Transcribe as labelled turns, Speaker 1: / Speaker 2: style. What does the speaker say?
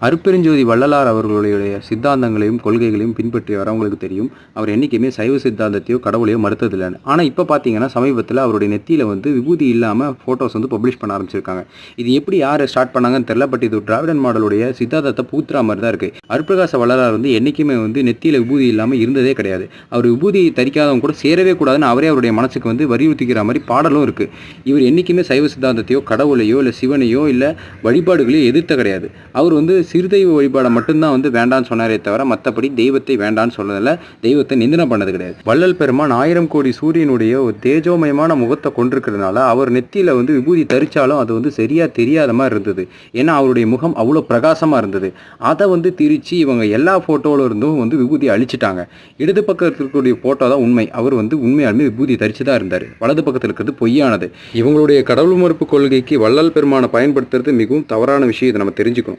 Speaker 1: அருட்பெருஞ்சோதி வள்ளலார் அவர்களுடைய சித்தாந்தங்களையும் கொள்கைகளையும் பின்பற்றி வரவங்களுக்கு தெரியும். அவர் என்னைக்குமே சைவ சித்தாந்தத்தையோ கடவுளையோ மறுத்ததில்லைன்னு. ஆனால் இப்போ பார்த்தீங்கன்னா சமீபத்தில் அவருடைய நெத்தியில் விபூதி இல்லாமல் ஃபோட்டோஸ் பப்ளிஷ் பண்ண ஆரம்பிச்சிருக்காங்க. இது எப்படி யார் ஸ்டார்ட் பண்ணாங்கன்னு தெரியல. பட் இது டிராவிடன் மாடலுடைய சித்தாந்தத்தை பூத்துற மாதிரி தான் இருக்குது. அருட்பிரகாச வள்ளலார் என்னைக்குமே நெத்தியில் விபூதி இல்லாமல் இருந்ததே கிடையாது. அவர் விபூதி தரிக்காதவங்க கூட சேரவே கூடாதுன்னு அவரே அவருடைய மனசுக்கு வலியுறுத்திக்கிற மாதிரி பாடலும் இருக்குது. இவர் என்றைக்குமே சைவ சித்தாந்தத்தையோ கடவுளையோ இல்லை சிவனையோ இல்லை வழிபாடுகளையோ எதிர்த்த கிடையாது. அவர் சிறுதெய்வ வழிபாடை மட்டும்தான் வேண்டான்னு சொன்னாரே தவிர மற்றபடி தெய்வத்தை வேண்டான்னு சொன்னதில்ல, தெய்வத்தை நிந்தனம் பண்ணது கிடையாது. வள்ளல் பெருமான் 1000 கோடி சூரியனுடைய ஒரு தேஜோமயமான முகத்தை கொண்டிருக்கிறதுனால அவர் நெத்தியில் விபூதி தரிச்சாலும் அது சரியா தெரியாத மாதிரி இருந்தது. ஏன்னா அவருடைய முகம் அவ்வளோ பிரகாசமாக இருந்தது. அதை திரிச்சு இவங்க எல்லா ஃபோட்டோவில் இருந்தும் விபூதி அழிச்சிட்டாங்க. இடது பக்கத்தில் இருக்கக்கூடிய ஃபோட்டோ தான் உண்மை. அவர் உண்மையாலுமே விபூதி தரிச்சு தான் இருந்தார். வலது பக்கத்தில் இருக்கிறது பொய்யானது. இவங்களுடைய கடவுள் மறுப்பு கொள்கைக்கு வள்ளல் பெருமானை பயன்படுத்துறது மிகவும் தவறான விஷயம். இதை நம்ம தெரிஞ்சுக்கணும்.